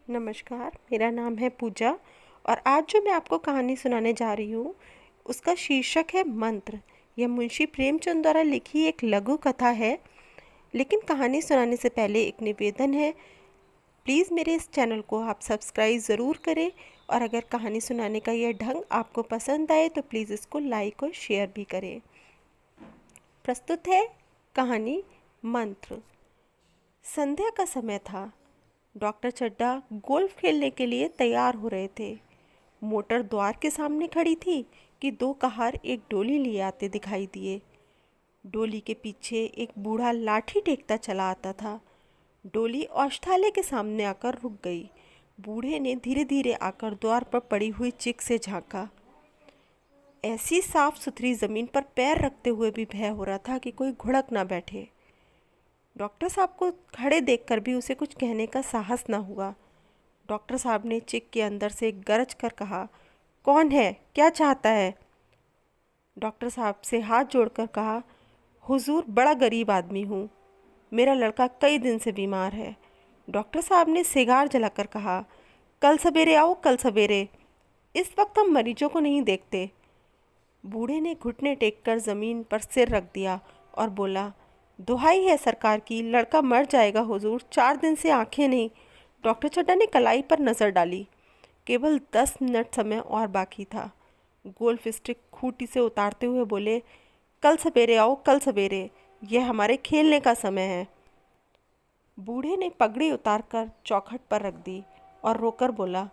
नमस्कार, मेरा नाम है पूजा और आज जो मैं आपको कहानी सुनाने जा रही हूँ, उसका शीर्षक है मंत्र। यह मुंशी प्रेमचंद द्वारा लिखी एक लघु कथा है। लेकिन कहानी सुनाने से पहले एक निवेदन है, प्लीज़ मेरे इस चैनल को आप सब्सक्राइब ज़रूर करें और अगर कहानी सुनाने का यह ढंग आपको पसंद आए तो प्लीज़ इसको लाइक और शेयर भी करें। प्रस्तुत है कहानी मंत्र। संध्या का समय था। डॉक्टर चड्ढा गोल्फ खेलने के लिए तैयार हो रहे थे। मोटर द्वार के सामने खड़ी थी कि दो कहार एक डोली लिए आते दिखाई दिए। डोली के पीछे एक बूढ़ा लाठी टेकता चला आता था। डोली औषधालय के सामने आकर रुक गई। बूढ़े ने धीरे धीरे आकर द्वार पर पड़ी हुई चिक से झांका। ऐसी साफ सुथरी जमीन पर पैर रखते हुए भी भय हो रहा था कि कोई घुड़क ना बैठे। डॉक्टर साहब को खड़े देखकर भी उसे कुछ कहने का साहस न हुआ। डॉक्टर साहब ने चिक के अंदर से गरज कर कहा, कौन है, क्या चाहता है? डॉक्टर साहब से हाथ जोड़कर कहा, हुजूर बड़ा गरीब आदमी हूँ, मेरा लड़का कई दिन से बीमार है। डॉक्टर साहब ने सिगार जलाकर कहा, कल सवेरे आओ, कल सवेरे, इस वक्त हम मरीजों को नहीं देखते। बूढ़े ने घुटने टेककर ज़मीन पर सिर रख दिया और बोला, दुहाई है सरकार की, लड़का मर जाएगा हुजूर, 4 दिन से आंखें नहीं। डॉक्टर चड्ढा ने कलाई पर नज़र डाली। केवल 10 मिनट समय और बाकी था। गोल्फ स्टिक खूंटी से उतारते हुए बोले, कल सवेरे आओ, कल सवेरे, यह हमारे खेलने का समय है। बूढ़े ने पगड़ी उतारकर चौखट पर रख दी और रोकर बोला,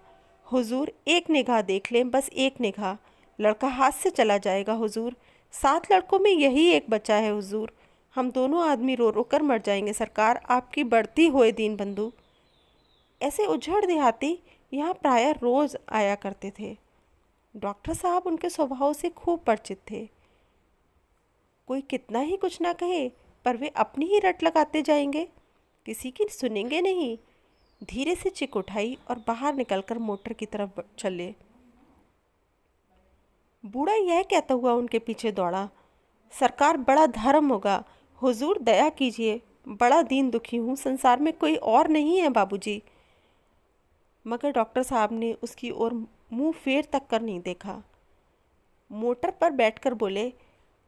हुजूर एक निगाह देख लें, बस एक निगाह, लड़का हाथ से चला जाएगा हुजूर। 7 लड़कों में यही एक बचा है हुजूर, हम दोनों आदमी रो रो कर मर जाएंगे सरकार, आपकी बढ़ती हुए दीन बंधु। ऐसे उजड़ देहाती यहाँ प्रायः रोज आया करते थे। डॉक्टर साहब उनके स्वभाव से खूब परिचित थे। कोई कितना ही कुछ ना कहे पर वे अपनी ही रट लगाते जाएंगे, किसी की सुनेंगे नहीं। धीरे से चिक उठाई और बाहर निकलकर मोटर की तरफ चले। बूढ़ा यह कहता हुआ उनके पीछे दौड़ा, सरकार बड़ा धर्म होगा, हुजूर दया कीजिए, बड़ा दीन दुखी हूँ, संसार में कोई और नहीं है बाबूजी। मगर डॉक्टर साहब ने उसकी ओर मुंह फेर तक कर नहीं देखा। मोटर पर बैठकर बोले,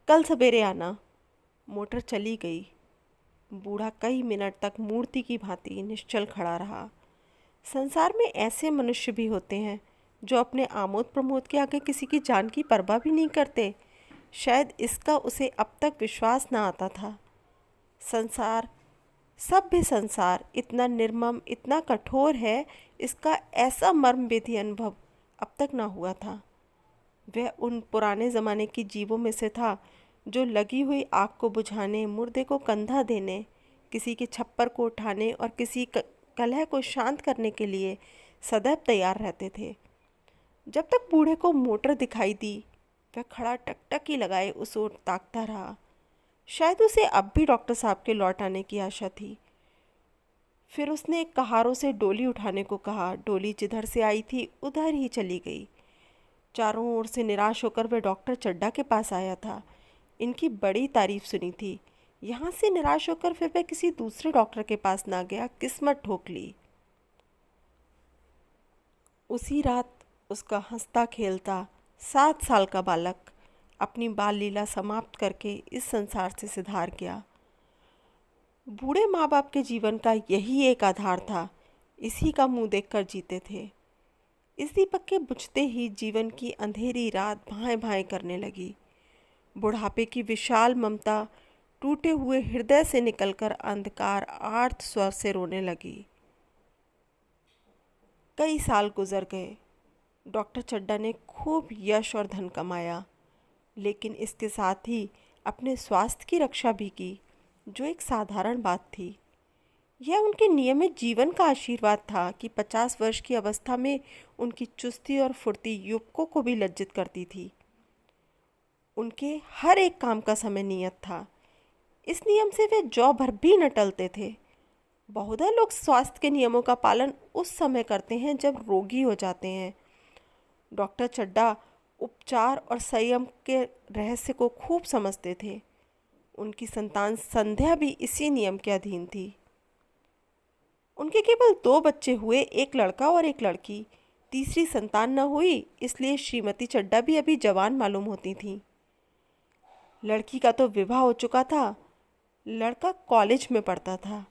कल सवेरे आना। मोटर चली गई। बूढ़ा कई मिनट तक मूर्ति की भांति निश्चल खड़ा रहा। संसार में ऐसे मनुष्य भी होते हैं जो अपने आमोद प्रमोद के आगे किसी की जान की परवाह भी नहीं करते। शायद इसका उसे अब तक विश्वास न आता था। संसार, सभ्य संसार इतना निर्मम, इतना कठोर है, इसका ऐसा मर्मभेदी अनुभव अब तक ना हुआ था। वह उन पुराने ज़माने की जीवों में से था जो लगी हुई आग को बुझाने, मुर्दे को कंधा देने, किसी के छप्पर को उठाने और किसी कलह को शांत करने के लिए सदैव तैयार रहते थे। जब तक बूढ़े को मोटर दिखाई दी, वह खड़ा टकटकी लगाए उस ओर ताकता रहा। शायद उसे अब भी डॉक्टर साहब के लौट आने की आशा थी। फिर उसने एक कहारों से डोली उठाने को कहा। डोली जिधर से आई थी उधर ही चली गई। चारों ओर से निराश होकर वह डॉक्टर चड्ढा के पास आया था। इनकी बड़ी तारीफ सुनी थी। यहाँ से निराश होकर फिर वह किसी दूसरे डॉक्टर के पास ना गया, किस्मत ठोक ली। उसी रात उसका हंसता खेलता 7 साल का बालक अपनी बाल लीला समाप्त करके इस संसार से सिधार गया। बूढ़े माँ बाप के जीवन का यही एक आधार था, इसी का मुंह देखकर जीते थे। इस दीपक के बुझते ही जीवन की अंधेरी रात भाएं भाएं करने लगी। बुढ़ापे की विशाल ममता टूटे हुए हृदय से निकलकर अंधकार आर्त स्वर से रोने लगी। कई साल गुजर गए। डॉक्टर चड्ढा ने खूब यश और धन कमाया, लेकिन इसके साथ ही अपने स्वास्थ्य की रक्षा भी की, जो एक साधारण बात थी। यह उनके नियमित जीवन का आशीर्वाद था कि 50 वर्ष की अवस्था में उनकी चुस्ती और फुर्ती युवकों को भी लज्जित करती थी। उनके हर एक काम का समय नियत था। इस नियम से वे जौ भर भी न टलते थे। बहुधा लोग स्वास्थ्य के नियमों का पालन उस समय करते हैं जब रोगी हो जाते हैं। डॉक्टर चड्ढा उपचार और संयम के रहस्य को खूब समझते थे। उनकी संतान संध्या भी इसी नियम के अधीन थी। उनके केवल 2 बच्चे हुए, एक लड़का और एक लड़की। तीसरी संतान न हुई, इसलिए श्रीमती चड्ढा भी अभी जवान मालूम होती थीं। लड़की का तो विवाह हो चुका था, लड़का कॉलेज में पढ़ता था।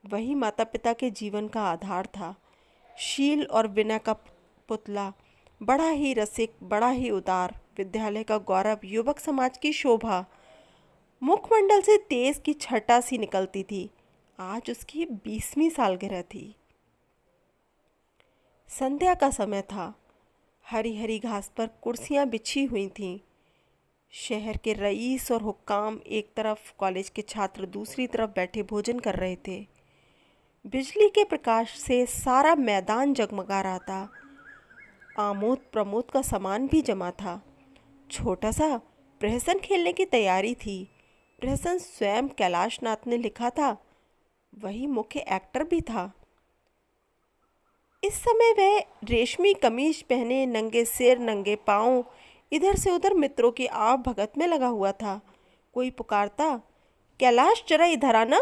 वही माता पिता के जीवन का आधार था। शील और विनय का पुतला, बड़ा ही रसिक, बड़ा ही उदार, विद्यालय का गौरव, युवक समाज की शोभा। मुखमंडल से तेज की छटा सी निकलती थी। आज उसकी 20वीं सालगिरह थी। संध्या का समय था। हरी हरी घास पर कुर्सियां बिछी हुई थीं। शहर के रईस और हुक्काम एक तरफ, कॉलेज के छात्र दूसरी तरफ बैठे भोजन कर रहे थे। बिजली के प्रकाश से सारा मैदान जगमगा रहा था। आमोद प्रमोद का सामान भी जमा था। छोटा सा प्रहसन खेलने की तैयारी थी। प्रहसन स्वयं कैलाश नाथ ने लिखा था। वही मुख्य एक्टर भी था। इस समय वह रेशमी कमीज पहने, नंगे सिर नंगे पाँव, इधर से उधर मित्रों की आव भगत में लगा हुआ था। कोई पुकारता, कैलाश जरा इधर आना।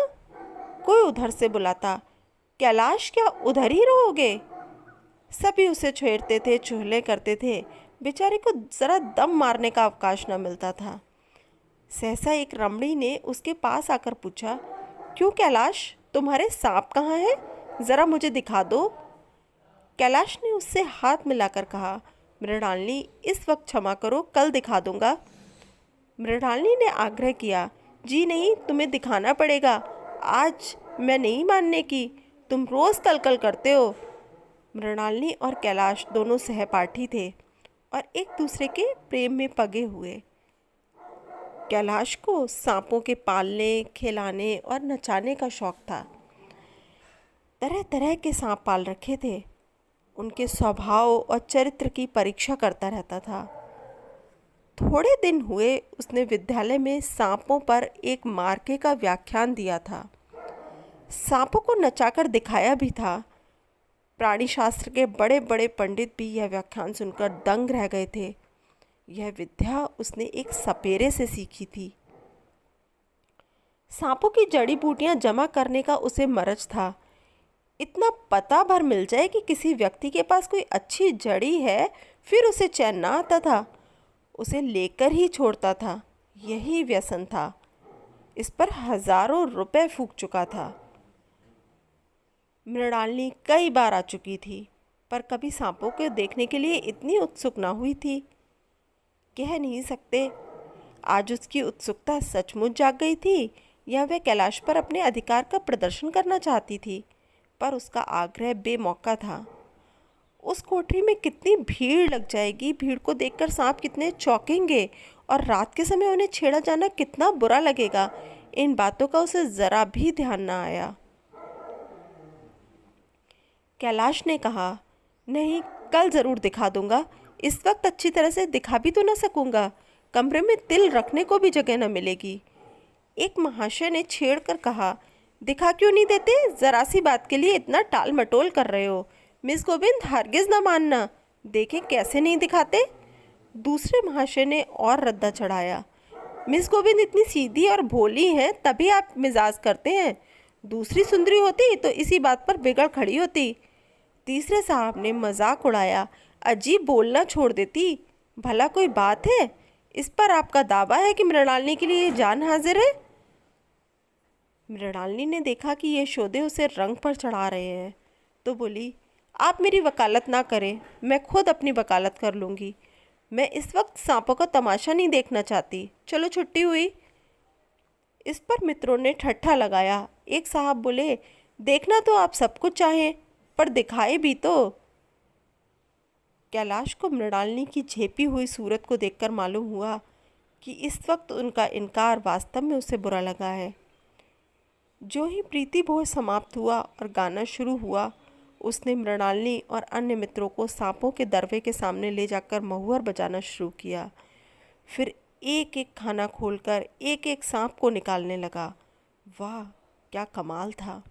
कोई उधर से बुलाता, कैलाश क्या उधर ही रहोगे। सभी उसे छेड़ते थे, चुहले करते थे। बेचारे को जरा दम मारने का अवकाश न मिलता था। सहसा एक रमणी ने उसके पास आकर पूछा, क्यों कैलाश, तुम्हारे सांप कहाँ हैं? ज़रा मुझे दिखा दो। कैलाश ने उससे हाथ मिलाकर कहा, मृणालिनी, इस वक्त क्षमा करो, कल दिखा दूंगा। मृणालिनी ने आग्रह किया, जी नहीं, तुम्हें दिखाना पड़ेगा। आज मैं नहीं मानने की, तुम रोज़ कल कल करते हो। मृणालिनी और कैलाश दोनों सहपाठी थे और एक दूसरे के प्रेम में पगे हुए। कैलाश को सांपों के पालने, खिलाने और नचाने का शौक था। तरह तरह के सांप पाल रखे थे। उनके स्वभाव और चरित्र की परीक्षा करता रहता था। थोड़े दिन हुए उसने विद्यालय में सांपों पर एक मार्के का व्याख्यान दिया था। सांपों को नचाकर दिखाया भी था। प्राणी शास्त्र के बड़े बड़े पंडित भी यह व्याख्यान सुनकर दंग रह गए थे। यह विद्या उसने एक सपेरे से सीखी थी। सांपों की जड़ी बूटियां जमा करने का उसे मरज था। इतना पता भर मिल जाए कि किसी व्यक्ति के पास कोई अच्छी जड़ी है, फिर उसे चैन ना आता था। उसे लेकर ही छोड़ता था। यही व्यसन था। इस पर हजारों रुपए फूंक चुका था। मृणालिनी कई बार आ चुकी थी, पर कभी सांपों को देखने के लिए इतनी उत्सुक ना हुई थी। कह नहीं सकते आज उसकी उत्सुकता सचमुच जाग गई थी या वह कैलाश पर अपने अधिकार का प्रदर्शन करना चाहती थी, पर उसका आग्रह बेमौका था। उस कोठरी में कितनी भीड़ लग जाएगी, भीड़ को देखकर सांप कितने चौंकेंगे और रात के समय उन्हें छेड़ा जाना कितना बुरा लगेगा। इन बातों का उसे ज़रा भी ध्यान न आया। कैलाश ने कहा, नहीं, कल ज़रूर दिखा दूंगा। इस वक्त अच्छी तरह से दिखा भी तो न सकूंगा, कमरे में तिल रखने को भी जगह न मिलेगी। एक महाशय ने छेड़ कर कहा, दिखा क्यों नहीं देते? ज़रा सी बात के लिए इतना टाल मटोल कर रहे हो। मिस गोविंद, हरगिज़ न मानना, देखें कैसे नहीं दिखाते। दूसरे महाशय ने और रद्दा चढ़ाया, मिस गोविंद इतनी सीधी और भोली हैं, तभी आप मिजाज करते हैं। दूसरी सुंदरी होती तो इसी बात पर बिगड़ खड़ी होती। तीसरे साहब ने मजाक उड़ाया, अजीब बोलना छोड़ देती, भला कोई बात है? इस पर आपका दावा है कि मृणालिनी के लिए जान हाजिर है। मृणालिनी ने देखा कि ये शोधे उसे रंग पर चढ़ा रहे हैं, तो बोली, आप मेरी वकालत ना करें, मैं खुद अपनी वकालत कर लूँगी। मैं इस वक्त सांपों का तमाशा नहीं देखना चाहती। चलो, छुट्टी हुई। इस पर मित्रों ने ठट्ठा लगाया। एक साहब बोले, देखना तो आप सब कुछ चाहें, पर दिखाए भी तो। कैलाश को मृणालिनी की झेपी हुई सूरत को देखकर मालूम हुआ कि इस वक्त उनका इनकार वास्तव में उसे बुरा लगा है। जो ही प्रीति भोज समाप्त हुआ और गाना शुरू हुआ, उसने मृणालिनी और अन्य मित्रों को सांपों के दरवे के सामने ले जाकर महुअर बजाना शुरू किया। फिर एक एक खाना खोलकर एक एक सांप को निकालने लगा। वाह, क्या कमाल था!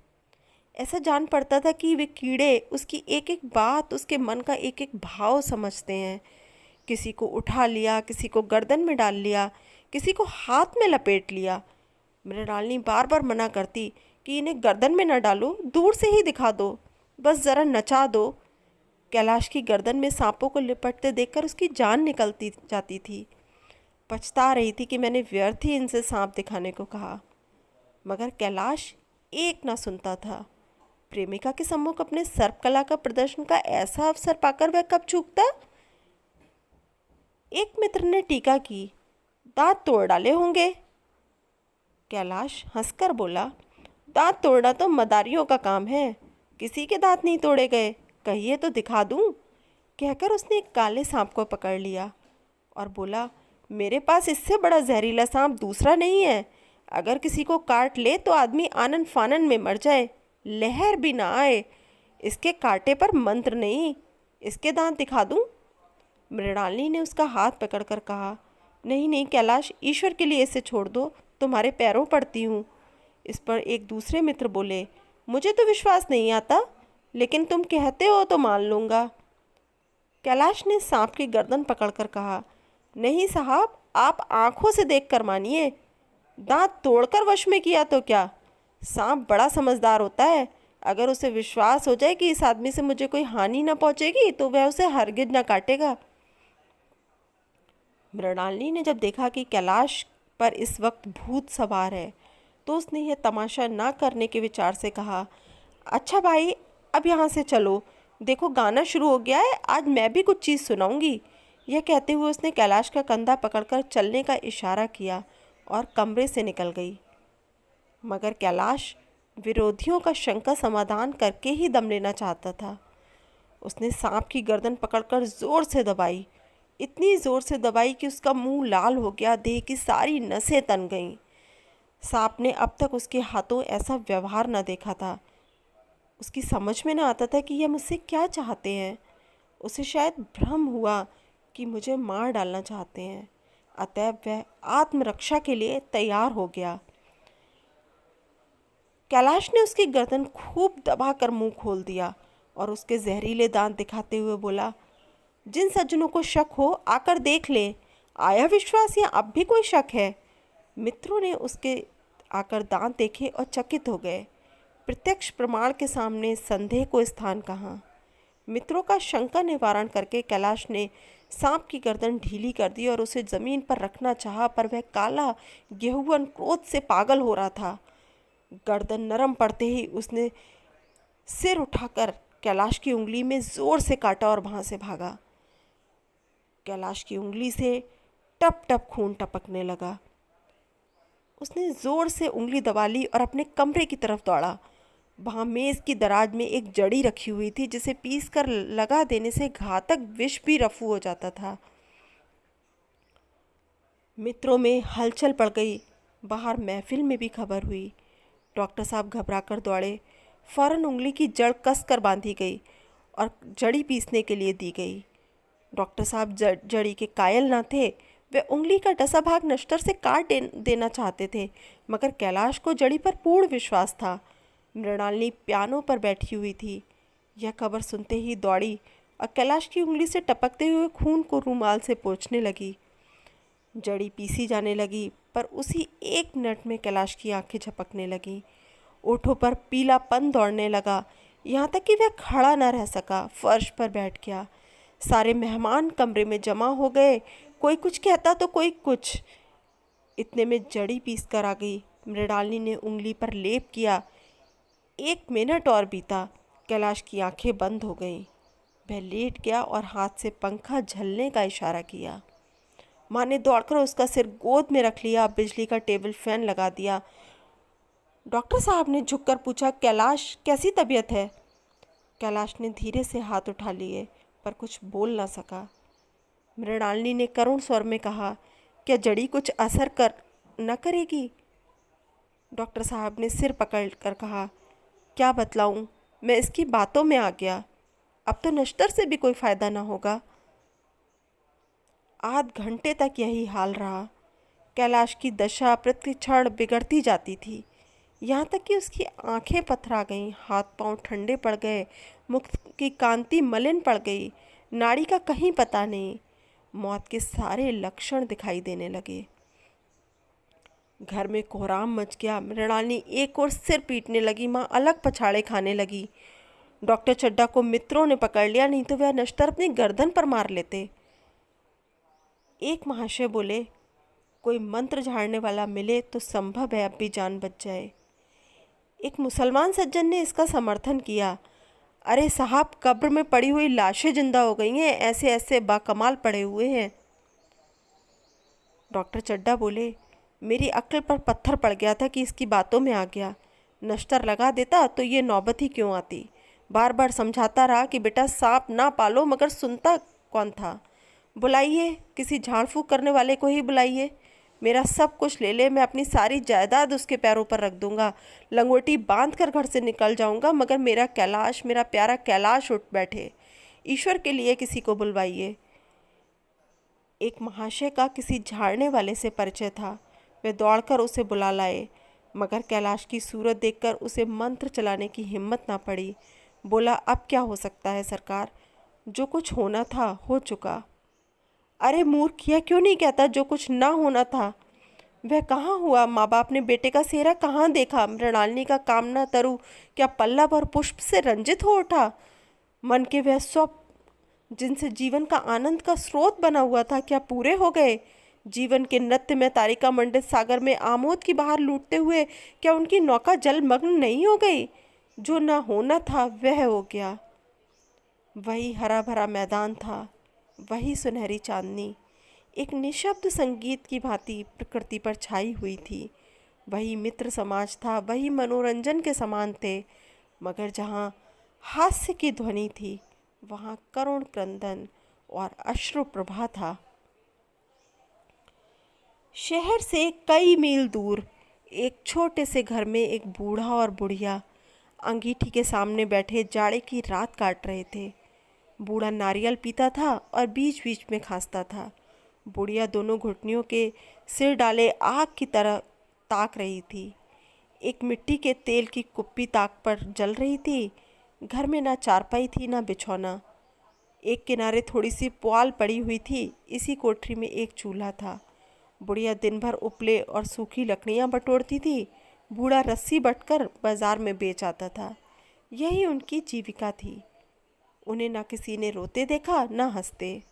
ऐसा जान पड़ता था कि वे कीड़े उसकी एक एक बात, उसके मन का एक एक भाव समझते हैं। किसी को उठा लिया, किसी को गर्दन में डाल लिया, किसी को हाथ में लपेट लिया। मृणालिनी बार बार मना करती कि इन्हें गर्दन में न डालो, दूर से ही दिखा दो, बस ज़रा नचा दो। कैलाश की गर्दन में सांपों को लिपटते देखकर उसकी जान निकलती जाती थी। पछता रही थी कि मैंने व्यर्थ ही इनसे सांप दिखाने को कहा, मगर कैलाश एक ना सुनता था। प्रेमिका के सम्मुख अपने सर्पकला का प्रदर्शन का ऐसा अवसर पाकर वह कब चूकता। एक मित्र ने टीका की, दांत तोड़ डाले होंगे। कैलाश हंसकर बोला, दांत तोड़ना तो मदारियों का काम है, किसी के दांत नहीं तोड़े गए, कहिए तो दिखा दूं। कहकर उसने एक काले सांप को पकड़ लिया और बोला, मेरे पास इससे बड़ा जहरीला सांप दूसरा नहीं है। अगर किसी को काट ले तो आदमी आनन फानन में मर जाए, लहर भी ना आए। इसके कांटे पर मंत्र नहीं, इसके दांत दिखा दूं। मृणालिनी ने उसका हाथ पकड़कर कहा, नहीं नहीं कैलाश, ईश्वर के लिए इसे छोड़ दो, तुम्हारे पैरों पड़ती हूँ। इस पर एक दूसरे मित्र बोले, मुझे तो विश्वास नहीं आता, लेकिन तुम कहते हो तो मान लूँगा। कैलाश ने सांप की गर्दन पकड़कर कहा, नहीं साहब, आप आंखों से देखकर मानिए, दांत तोड़कर वश में किया तो क्या। सांप बड़ा समझदार होता है, अगर उसे विश्वास हो जाए कि इस आदमी से मुझे कोई हानि न पहुंचेगी तो वह उसे हरगिज न काटेगा। मृणालिनी ने जब देखा कि कैलाश पर इस वक्त भूत सवार है तो उसने यह तमाशा ना करने के विचार से कहा, अच्छा भाई, अब यहाँ से चलो, देखो गाना शुरू हो गया है, आज मैं भी कुछ चीज़ सुनाऊंगी। यह कहते हुए उसने कैलाश का कंधा पकड़कर चलने का इशारा किया और कमरे से निकल गई। मगर कैलाश विरोधियों का शंका समाधान करके ही दम लेना चाहता था। उसने सांप की गर्दन पकड़कर जोर से दबाई, इतनी जोर से दबाई कि उसका मुंह लाल हो गया, देह की सारी नसें तन गईं। सांप ने अब तक उसके हाथों ऐसा व्यवहार न देखा था। उसकी समझ में न आता था कि यह मुझसे क्या चाहते हैं। उसे शायद भ्रम हुआ कि मुझे मार डालना चाहते हैं, अतएव वह आत्मरक्षा के लिए तैयार हो गया। कैलाश ने उसकी गर्दन खूब दबाकर मुंह खोल दिया और उसके जहरीले दांत दिखाते हुए बोला, जिन सज्जनों को शक हो आकर देख ले, आया विश्वास या अब भी कोई शक है। मित्रों ने उसके आकर दांत देखे और चकित हो गए। प्रत्यक्ष प्रमाण के सामने संदेह को स्थान कहाँ। मित्रों का शंका निवारण करके कैलाश ने सांप की गर्दन ढीली कर दी और उसे जमीन पर रखना चाहा, पर वह काला गेहुअन क्रोध से पागल हो रहा था। गर्दन नरम पड़ते ही उसने सिर उठाकर कैलाश की उंगली में जोर से काटा और वहां से भागा। कैलाश की उंगली से टप टप खून टपकने लगा। उसने जोर से उंगली दबा ली और अपने कमरे की तरफ दौड़ा। वहाँ मेज़ की दराज में एक जड़ी रखी हुई थी, जिसे पीस कर लगा देने से घातक विष भी रफू हो जाता था। मित्रों में हलचल पड़ गई। बाहर महफिल में भी खबर हुई। डॉक्टर साहब घबराकर दौड़े। फौरन उंगली की जड़ कस कर बांधी गई और जड़ी पीसने के लिए दी गई। डॉक्टर साहब जड़ी के कायल न थे। वे उंगली का डसा भाग नश्तर से काट देना चाहते थे, मगर कैलाश को जड़ी पर पूर्ण विश्वास था। मृणालिनी पियानो पर बैठी हुई थी। यह खबर सुनते ही दौड़ी और कैलाश की उंगली से टपकते हुए खून को रूमाल से पोंछने लगी। जड़ी पीसी जाने लगी, पर उसी एक मिनट में कैलाश की आंखें झपकने लगीं। ओठों पर पीलापन दौड़ने लगा, यहाँ तक कि वह खड़ा न रह सका, फर्श पर बैठ गया। सारे मेहमान कमरे में जमा हो गए, कोई कुछ कहता तो कोई कुछ। इतने में जड़ी पीस कर आ गई। मृणालिनी ने उंगली पर लेप किया। 1 मिनट और बीता, कैलाश की आंखें बंद हो गईं। वह लेट गया और हाथ से पंखा झलने का इशारा किया। माँ ने दौड़कर उसका सिर गोद में रख लिया, बिजली का टेबल फैन लगा दिया। डॉक्टर साहब ने झुककर पूछा, कैलाश कैसी तबीयत है। कैलाश ने धीरे से हाथ उठा लिए, पर कुछ बोल ना सका। मृणालिनी ने करुण स्वर में कहा, क्या जड़ी कुछ असर न करेगी। डॉक्टर साहब ने सिर पकड़कर कहा, क्या बतलाऊं, मैं इसकी बातों में आ गया, अब तो नश्तर से भी कोई फ़ायदा ना होगा। आध घंटे तक यही हाल रहा। कैलाश की दशा प्रतिक्षण बिगड़ती जाती थी, यहाँ तक कि उसकी आंखें पथरा गईं, हाथ पांव ठंडे पड़ गए, मुख की कांति मलिन पड़ गई, नाड़ी का कहीं पता नहीं। मौत के सारे लक्षण दिखाई देने लगे। घर में कोहराम मच गया। मृणालिनी एक और सिर पीटने लगी, माँ अलग पछाड़े खाने लगी। डॉक्टर चड्ढा को मित्रों ने पकड़ लिया, नहीं तो वह नश्तर अपनी गर्दन पर मार लेते। एक महाशय बोले, कोई मंत्र झाड़ने वाला मिले तो संभव है अब भी जान बच जाए। एक मुसलमान सज्जन ने इसका समर्थन किया, अरे साहब, कब्र में पड़ी हुई लाशें जिंदा हो गई हैं, ऐसे ऐसे बाकमाल पड़े हुए हैं। डॉक्टर चड्ढा बोले, मेरी अक्ल पर पत्थर पड़ गया था कि इसकी बातों में आ गया। नश्तर लगा देता तो ये नौबत ही क्यों आती। बार बार समझाता रहा कि बेटा सांप ना पालो, मगर सुनता कौन था। बुलाइए, किसी झाड़ फूक करने वाले को ही बुलाइए। मेरा सब कुछ ले ले, मैं अपनी सारी जायदाद उसके पैरों पर रख दूंगा। लंगोटी बांध कर घर से निकल जाऊंगा, मगर मेरा कैलाश, मेरा प्यारा कैलाश उठ बैठे। ईश्वर के लिए किसी को बुलवाइए। एक महाशय का किसी झाड़ने वाले से परिचय था। वे दौड़कर उसे बुला लाए, मगर कैलाश की सूरत देखकर उसे मंत्र चलाने की हिम्मत ना पड़ी। बोला, अब क्या हो सकता है सरकार, जो कुछ होना था हो चुका। अरे मूर्ख, यह क्यों नहीं कहता जो कुछ ना होना था। वह कहाँ हुआ? माँ बाप ने बेटे का सेहरा कहाँ देखा? मृणालिनी का कामना तरु क्या पल्लव और पुष्प से रंजित हो उठा? मन के वह स्वप्न जिनसे जीवन का आनंद का स्रोत बना हुआ था, क्या पूरे हो गए? जीवन के नृत्य में तारिका मंडित सागर में आमोद की बहार लूटते हुए क्या उनकी नौका जलमग्न नहीं हो गई? जो ना होना था वह हो गया। वही हरा भरा मैदान था, वही सुनहरी चांदनी एक निशब्द संगीत की भांति प्रकृति पर छाई हुई थी। वही मित्र समाज था, वही मनोरंजन के समान थे, मगर जहाँ हास्य की ध्वनि थी वहाँ करुण क्रंदन और अश्रु प्रभा था। शहर से कई मील दूर एक छोटे से घर में एक बूढ़ा और बुढ़िया अंगीठी के सामने बैठे जाड़े की रात काट रहे थे। बूढ़ा नारियल पीता था और बीच बीच में खांसता था। बुढ़िया दोनों घुटनियों के सिर डाले आग की तरह ताक रही थी। एक मिट्टी के तेल की कुप्पी ताक पर जल रही थी। घर में ना चारपाई थी ना बिछौना। एक किनारे थोड़ी सी पुआल पड़ी हुई थी। इसी कोठरी में एक चूल्हा था। बुढ़िया दिन भर उपले और सूखी लकड़ियाँ बटोरती थी। बूढ़ा रस्सी बटकर बाजार में बेच आता था। यही उनकी जीविका थी। उन्हें ना किसी ने रोते देखा ना हंसते।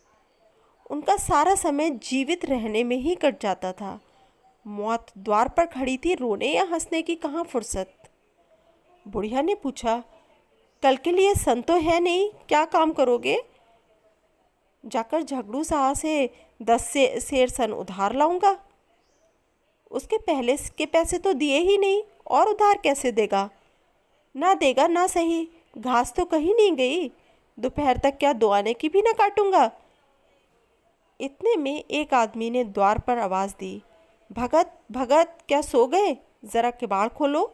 उनका सारा समय जीवित रहने में ही कट जाता था। मौत द्वार पर खड़ी थी, रोने या हंसने की कहाँ फुर्सत। बुढ़िया ने पूछा, कल के लिए सन तो है नहीं, क्या काम करोगे? जाकर झगड़ू साह से 10 सेर सन उधार लाऊंगा। उसके पहले के पैसे तो दिए ही नहीं, और उधार कैसे देगा? ना देगा ना सही, घास तो कहीं नहीं गई। दोपहर तक क्या 2 आने की भी ना काटूंगा। इतने में एक आदमी ने द्वार पर आवाज़ दी, भगत भगत, क्या सो गए? ज़रा किवाड़ खोलो।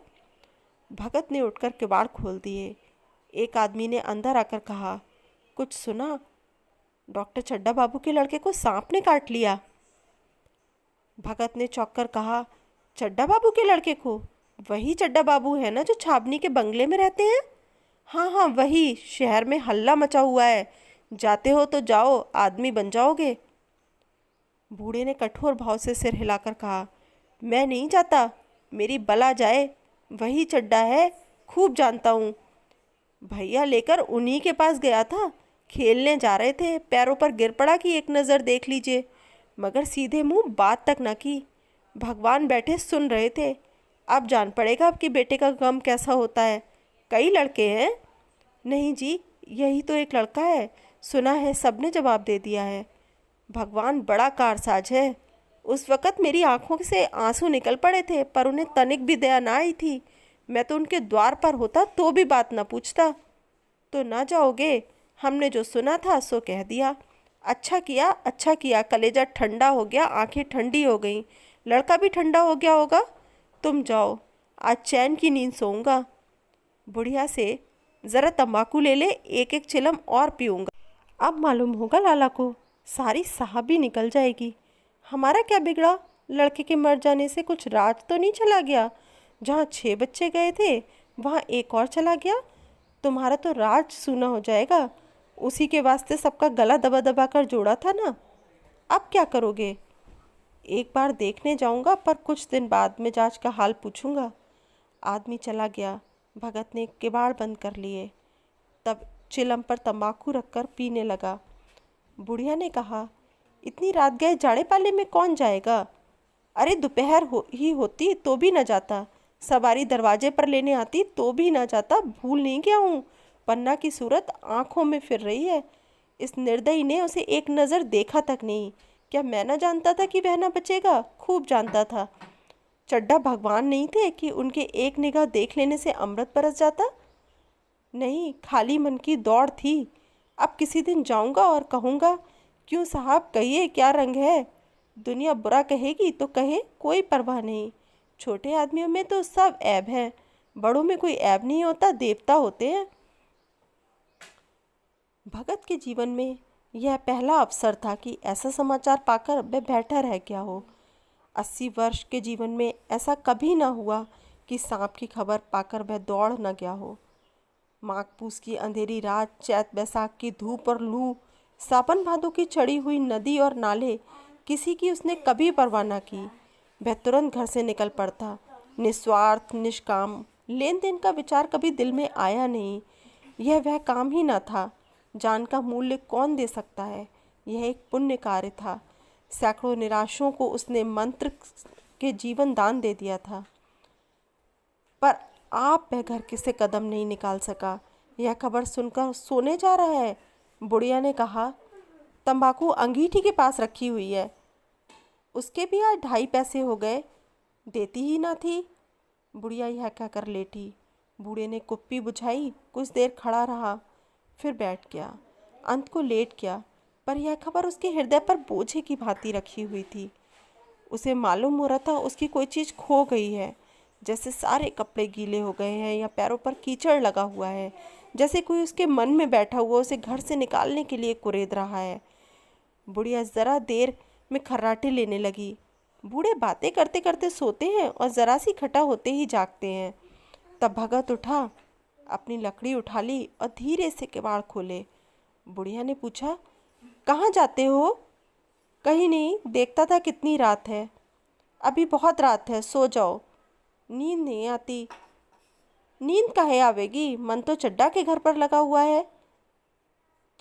भगत ने उठकर किवाड़ खोल दिए। एक आदमी ने अंदर आकर कहा, कुछ सुना? डॉक्टर चड्ढा बाबू के लड़के को सांप ने काट लिया। भगत ने चौंक कर कहा, चड्ढा बाबू के लड़के को? वही चड्ढा बाबू है ना जो छावनी के बंगले में रहते हैं? हाँ हाँ वही। शहर में हल्ला मचा हुआ है, जाते हो तो जाओ, आदमी बन जाओगे। बूढ़े ने कठोर भाव से सिर हिलाकर कहा, मैं नहीं जाता, मेरी बला जाए। वही चड्ढा है, खूब जानता हूँ। भैया लेकर उन्हीं के पास गया था। खेलने जा रहे थे, पैरों पर गिर पड़ा कि एक नज़र देख लीजिए, मगर सीधे मुंह बात तक ना की। भगवान बैठे सुन रहे थे। अब जान पड़ेगा आपके बेटे का गम कैसा होता है। कई लड़के हैं? नहीं जी, यही तो एक लड़का है। सुना है, सबने जवाब दे दिया है। भगवान बड़ा कारसाज है। उस वक़्त मेरी आंखों से आंसू निकल पड़े थे, पर उन्हें तनिक भी दया ना आई थी। मैं तो उनके द्वार पर होता तो भी बात ना पूछता। तो ना जाओगे? हमने जो सुना था सो कह दिया। अच्छा किया, अच्छा किया। कलेजा ठंडा हो गया, आंखें ठंडी हो गईं, लड़का भी ठंडा हो गया होगा। तुम जाओ, आज चैन की नींद सोऊंगा। बुढ़िया से, ज़रा तंबाकू ले ले, एक एक चिलम और पीऊँगा। अब मालूम होगा लाला को, सारी साहबी निकल जाएगी। हमारा क्या बिगड़ा? लड़के के मर जाने से कुछ राज तो नहीं चला गया? जहाँ 6 बच्चे गए थे वहाँ एक और चला गया। तुम्हारा तो राज सूना हो जाएगा। उसी के वास्ते सबका गला दबा दबा कर जोड़ा था ना। अब क्या करोगे? एक बार देखने जाऊंगा, पर कुछ दिन बाद मिजाज का हाल पूछूंगा। आदमी चला गया। भगत ने किवाड़ बंद कर लिए। तब चिलम पर तंबाकू रखकर पीने लगा। बुढ़िया ने कहा, इतनी रात गए जाड़े पाले में कौन जाएगा? अरे दोपहर ही होती तो भी न जाता, सवारी दरवाजे पर लेने आती तो भी न जाता। भूल नहीं गया हूँ, पन्ना की सूरत आंखों में फिर रही है। इस निर्दयी ने उसे एक नज़र देखा तक नहीं। क्या मैं न जानता था कि वह न बचेगा? खूब जानता था। चड्ढा भगवान नहीं थे कि उनके एक निगाह देख लेने से अमृत बरस जाता। नहीं, खाली मन की दौड़ थी। अब किसी दिन जाऊंगा और कहूँगा, क्यों साहब, कहिए क्या रंग है? दुनिया बुरा कहेगी तो कहे, कोई परवाह नहीं। छोटे आदमियों में तो सब ऐब है, बड़ों में कोई ऐब नहीं होता, देवता होते हैं। भगत के जीवन में यह पहला अवसर था कि ऐसा समाचार पाकर वह बैठा रह गया हो। 80 वर्ष के जीवन में ऐसा कभी न हुआ कि सांप की खबर पाकर वह दौड़ न गया हो। माघ पूस की अंधेरी रात, चैत बैसाख की धूप और लू, सावन भादों की चढ़ी हुई नदी और नाले, किसी की उसने कभी परवाह न की। वह तुरंत घर से निकल पड़ता, निस्वार्थ निष्काम। लेन देन का विचार कभी दिल में आया नहीं। यह वह काम ही न था। जान का मूल्य कौन दे सकता है? यह एक पुण्य कार्य था। सैकड़ों निराशों को उसने मंत्र के जीवन दान दे दिया था। पर आप वह घर से कदम नहीं निकाल सका। यह खबर सुनकर सोने जा रहा है। बुढ़िया ने कहा, तंबाकू अंगीठी के पास रखी हुई है, उसके भी आज 2.5 पैसे हो गए, देती ही ना थी। बुढ़िया यह कहकर लेटी। बूढ़े ने कुप्पी बुझाई, कुछ देर खड़ा रहा, फिर बैठ गया, अंत को लेट गया। पर यह खबर उसके हृदय पर बोझे की भांति रखी हुई थी। उसे मालूम हो रहा था उसकी कोई चीज़ खो गई है, जैसे सारे कपड़े गीले हो गए हैं या पैरों पर कीचड़ लगा हुआ है, जैसे कोई उसके मन में बैठा हुआ उसे घर से निकालने के लिए कुरेद रहा है। बुढ़िया ज़रा देर में खर्राटे लेने लगी। बूढ़े बातें करते करते सोते हैं और ज़रा सी खटा होते ही जागते हैं। तब भगत उठा, अपनी लकड़ी उठा ली और धीरे से किवाड़ खोले। बुढ़िया ने पूछा, कहाँ जाते हो? कहीं नहीं, देखता था कितनी रात है। अभी बहुत रात है, सो जाओ। नींद नहीं आती। नींद काहे आवेगी, मन तो चड्ढा के घर पर लगा हुआ है।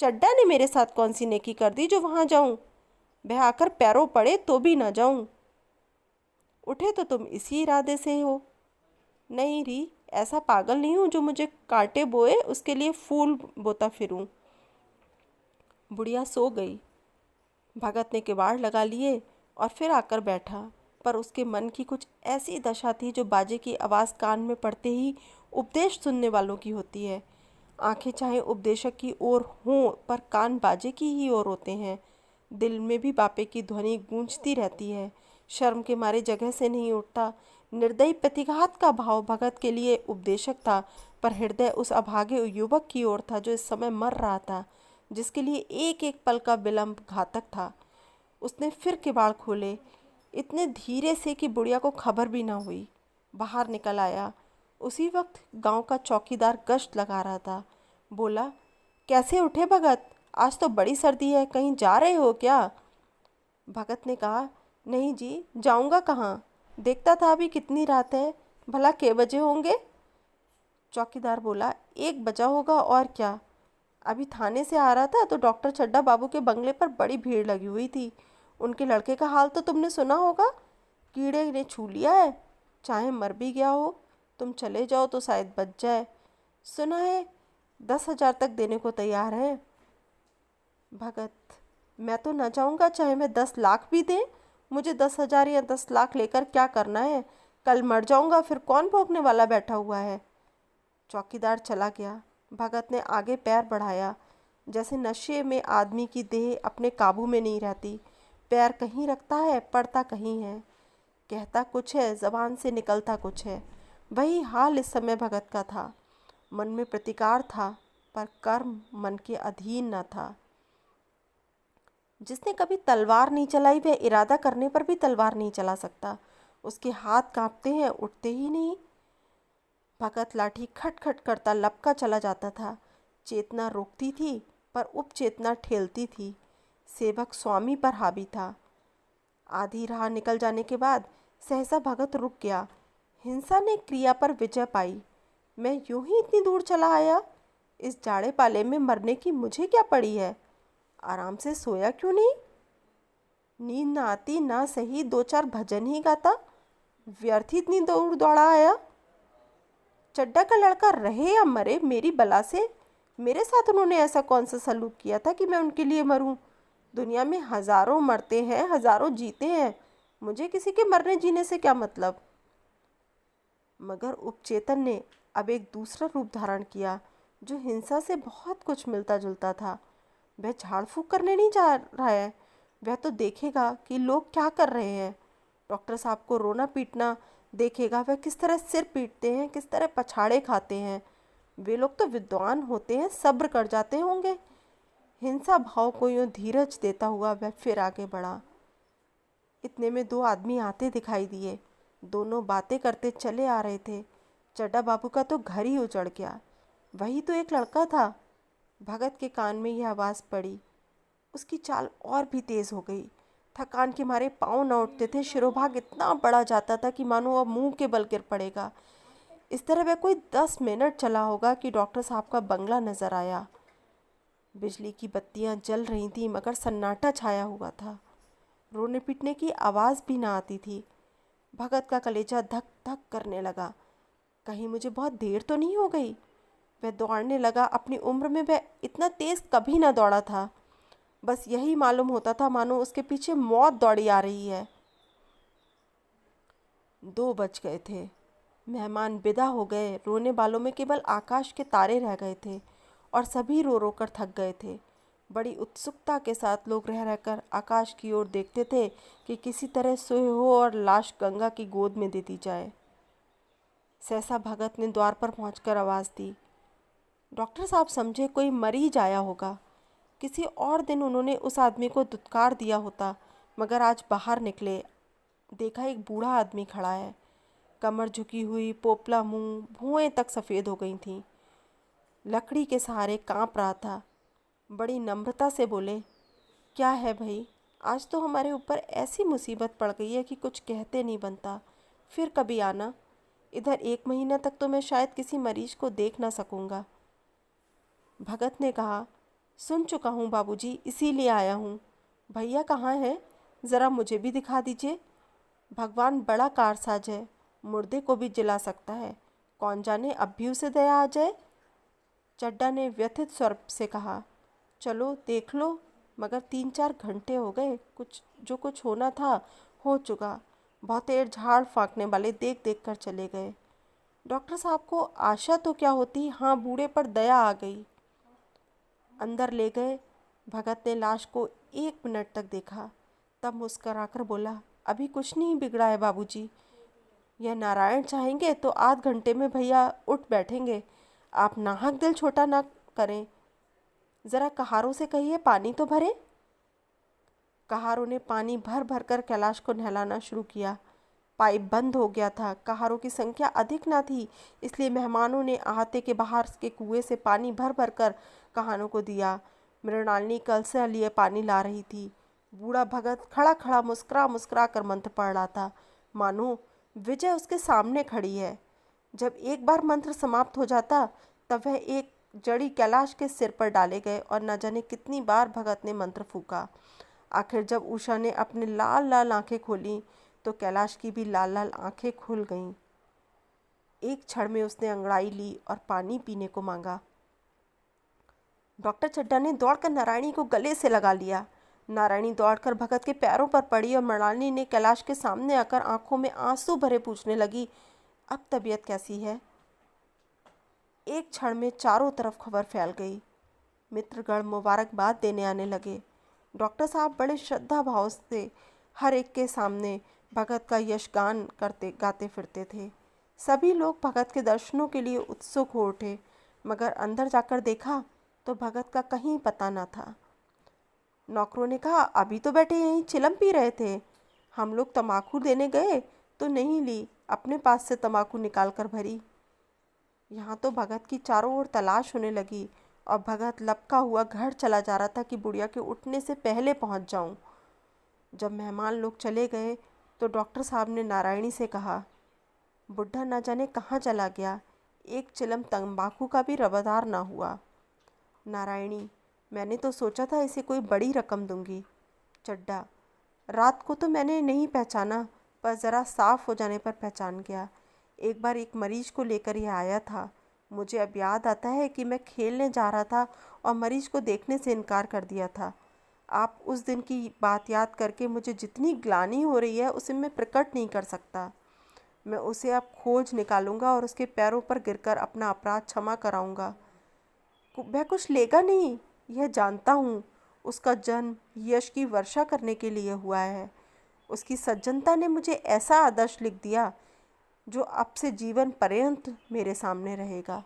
चड्ढा ने मेरे साथ कौन सी नेकी कर दी जो वहाँ जाऊँ? वह आकर पैरों पड़े तो भी ना जाऊँ। उठे तो तुम इसी इरादे से हो। नहीं री, ऐसा पागल नहीं हूँ जो मुझे कांटे बोए उसके लिए फूल बोता फिरूं। बुढ़िया सो गई। भगत ने किवाड़ लगा लिए और फिर आकर बैठा। पर उसके मन की कुछ ऐसी दशा थी जो बाजे की आवाज़ कान में पड़ते ही उपदेश सुनने वालों की होती है। आंखें चाहे उपदेशक की ओर हों, पर कान बाजे की ही ओर होते हैं। दिल में भी बापे की ध्वनि गूंजती रहती है। शर्म के मारे जगह से नहीं उठता। निर्दयी प्रतिघात का भाव भगत के लिए उपदेशक था, पर हृदय उस अभागे युवक की ओर था जो इस समय मर रहा था, जिसके लिए एक एक पल का विलंब घातक था। उसने फिर किवाड़ खोले, इतने धीरे से कि बुढ़िया को खबर भी ना हुई। बाहर निकल आया। उसी वक्त गांव का चौकीदार गश्त लगा रहा था। बोला, कैसे उठे भगत? आज तो बड़ी सर्दी है, कहीं जा रहे हो क्या? भगत ने कहा, नहीं जी, जाऊंगा कहाँ? देखता था अभी कितनी रात है, भला कै बजे होंगे? चौकीदार बोला, 1 बजा होगा और क्या। अभी थाने से आ रहा था तो डॉक्टर चड्ढा बाबू के बंगले पर बड़ी भीड़ लगी हुई थी। उनके लड़के का हाल तो तुमने सुना होगा, कीड़े ने छू लिया है, चाहे मर भी गया हो। तुम चले जाओ तो शायद बच जाए। सुना है 10,000 तक देने को तैयार है। भगत, मैं तो न जाऊंगा, चाहे मैं 10 लाख भी दें। मुझे 10,000 या 10 लाख लेकर क्या करना है? कल मर जाऊंगा, फिर कौन भोगने वाला बैठा हुआ है? चौकीदार चला गया। भगत ने आगे पैर बढ़ाया। जैसे नशे में आदमी की देह अपने काबू में नहीं रहती। पैर कहीं रखता है, पड़ता कहीं है। कहता कुछ है, जबान से निकलता कुछ है। वही हाल इस समय भगत का था। मन में प्रतिकार था, पर कर्म मन के अधीन न था। जिसने कभी तलवार नहीं चलाई वह इरादा करने पर भी तलवार नहीं चला सकता। उसके हाथ कांपते हैं, उठते ही नहीं। भगत लाठी खटखट करता लपका चला जाता था। चेतना रोकती थी, पर उपचेतना ठेलती थी। सेवक स्वामी पर हावी था। आधी राह निकल जाने के बाद सहसा भगत रुक गया। हिंसा ने क्रिया पर विजय पाई। मैं यूं ही इतनी दूर चला आया। इस जाड़े पाले में मरने की मुझे क्या पड़ी है? आराम से सोया क्यों नहीं? नींद ना आती ना सही, दो चार भजन ही गाता। व्यर्थ ही इतनी दूर दौड़ा आया। चड्डा का लड़का रहे या मरे, मेरी बला से। मेरे साथ उन्होंने ऐसा कौन सा सलूक किया था कि मैं उनके लिए मरूं? दुनिया में हजारों मरते हैं, हजारों जीते हैं। मुझे किसी के मरने जीने से क्या मतलब? मगर उपचेतन ने अब एक दूसरा रूप धारण किया जो हिंसा से बहुत कुछ मिलता जुलता था। वह झाड़ फूक करने नहीं जा रहा है, वह तो देखेगा कि लोग क्या कर रहे हैं। डॉक्टर साहब को रोना पीटना देखेगा, वह किस तरह सिर पीटते हैं, किस तरह पछाड़े खाते हैं। वे लोग तो विद्वान होते हैं, सब्र कर जाते होंगे। हिंसा भाव को यूँ धीरज देता हुआ वह फिर आगे बढ़ा। इतने में दो आदमी आते दिखाई दिए। दोनों बातें करते चले आ रहे थे। चड्डा बाबू का तो घर ही उजड़ गया। वही तो एक लड़का था। भगत के कान में यह आवाज़ पड़ी। उसकी चाल और भी तेज़ हो गई। थकान के मारे पाँव न उठते थे। शिरोभाग इतना बड़ा जाता था कि मानो अब मुंह के बल गिर पड़ेगा। इस तरह वह कोई 10 मिनट चला होगा कि डॉक्टर साहब का बंगला नजर आया। बिजली की बत्तियां जल रही थीं मगर सन्नाटा छाया हुआ था। रोने पीटने की आवाज़ भी ना आती थी। भगत का कलेजा धक धक करने लगा। कहीं मुझे बहुत देर तो नहीं हो गई? वह दौड़ने लगा। अपनी उम्र में वह इतना तेज़ कभी ना दौड़ा था। बस यही मालूम होता था मानो उसके पीछे मौत दौड़ी आ रही है। 2 बज गए थे। मेहमान विदा हो गए। रोने वालों में केवल आकाश के तारे रह गए थे और सभी रो रो कर थक गए थे। बड़ी उत्सुकता के साथ लोग रह रहकर आकाश की ओर देखते थे कि किसी तरह सोए हो और लाश गंगा की गोद में दे दी जाए। सहसा भगत ने द्वार पर पहुंचकर आवाज़ दी। डॉक्टर साहब समझे कोई मरीज आया होगा। किसी और दिन उन्होंने उस आदमी को दुत्कार दिया होता, मगर आज बाहर निकले, देखा एक बूढ़ा आदमी खड़ा है। कमर झुकी हुई, पोपला मुंह, भुएं तक सफ़ेद हो गई थीं। लकड़ी के सहारे कांप रहा था। बड़ी नम्रता से बोले, क्या है भाई? आज तो हमारे ऊपर ऐसी मुसीबत पड़ गई है कि कुछ कहते नहीं बनता। फिर कभी आना। इधर 1 महीना तक तो मैं शायद किसी मरीज को देख ना सकूंगा। भगत ने कहा, सुन चुका हूँ बाबूजी, इसीलिए आया हूँ। भैया कहाँ हैं? ज़रा मुझे भी दिखा दीजिए। भगवान बड़ा कारसाज है, मुर्दे को भी जिला सकता है। कौन जाने अब भी उसे दया आ जाए। चड्डा ने व्यथित स्वर से कहा, चलो देख लो, मगर 3-4 घंटे हो गए। कुछ होना था हो चुका। बहुत देर झाड़ फाँकने वाले देख देख कर चले गए। डॉक्टर साहब को आशा तो क्या होती, हाँ बूढ़े पर दया आ गई। अंदर ले गए। भगत ने लाश को 1 मिनट तक देखा, तब मुस्कराकर बोला, अभी कुछ नहीं बिगड़ा है बाबूजी। यह नारायण चाहेंगे तो आध घंटे में भैया उठ बैठेंगे। आप नाहक दिल छोटा ना करें। ज़रा कहारों से कहिए पानी तो भरे। कहारों ने पानी भर भर कर कैलाश को नहलाना शुरू किया। पाइप बंद हो गया था। कहारों की संख्या अधिक ना थी, इसलिए मेहमानों ने अहाते के बाहर के कुएं से पानी भर भर कर कहानों को दिया। मृणालिनी कल से लिए पानी ला रही थी। बूढ़ा भगत खड़ा खड़ा मुस्कुरा मुस्कुरा कर मंत्र पढ़ रहा था, मानो विजय उसके सामने खड़ी है। जब एक बार मंत्र समाप्त हो जाता तब वह एक जड़ी कैलाश के सिर पर डाले गए और न जाने कितनी बार भगत ने मंत्र फूका। आखिर जब उषा ने अपने लाल लाल आंखें खोली तो कैलाश की भी लाल लाल आंखें खुल गईं। एक क्षण में उसने अंगड़ाई ली और पानी पीने को मांगा। डॉक्टर चड्डा ने दौड़कर नारायणी को गले से लगा लिया। नारायणी दौड़कर भगत के पैरों पर पड़ी और मृणालिनी ने कैलाश के सामने आकर आंखों में आंसू भरे पूछने लगी, अब तबीयत कैसी है? एक क्षण में चारों तरफ खबर फैल गई। मित्रगण मुबारकबाद देने आने लगे। डॉक्टर साहब बड़े श्रद्धा भाव से हर एक के सामने भगत का यशगान करते गाते फिरते थे। सभी लोग भगत के दर्शनों के लिए उत्सुक हो उठे, मगर अंदर जाकर देखा तो भगत का कहीं पता न था। नौकरों ने कहा, अभी तो बैठे यहीं चिलम पी रहे थे। हम लोग तम्बाकू देने गए तो नहीं ली, अपने पास से तम्बाकू निकाल कर भरी। यहाँ तो भगत की चारों ओर तलाश होने लगी और भगत लपका हुआ घर चला जा रहा था कि बुढ़िया के उठने से पहले पहुँच जाऊँ। जब मेहमान लोग चले गए तो डॉक्टर साहब ने नारायणी से कहा, बुढ़ा ना जाने कहाँ चला गया, एक चिलम तंबाकू का भी रवादार ना हुआ। नारायणी, मैंने तो सोचा था इसे कोई बड़ी रकम दूंगी। चड्ढा, रात को तो मैंने नहीं पहचाना, पर ज़रा साफ हो जाने पर पहचान गया। एक बार एक मरीज को लेकर यह आया था। मुझे अब याद आता है कि मैं खेलने जा रहा था और मरीज को देखने से इनकार कर दिया था। आप उस दिन की बात याद करके मुझे जितनी ग्लानि हो रही है उसे मैं प्रकट नहीं कर सकता। मैं उसे अब खोज निकालूंगा और उसके पैरों पर गिरकर अपना अपराध क्षमा कराऊंगा। वह कुछ लेगा नहीं, यह जानता हूँ। उसका जन्म यश की वर्षा करने के लिए हुआ है। उसकी सज्जनता ने मुझे ऐसा आदर्श लिख दिया जो अब से जीवन पर्यंत मेरे सामने रहेगा।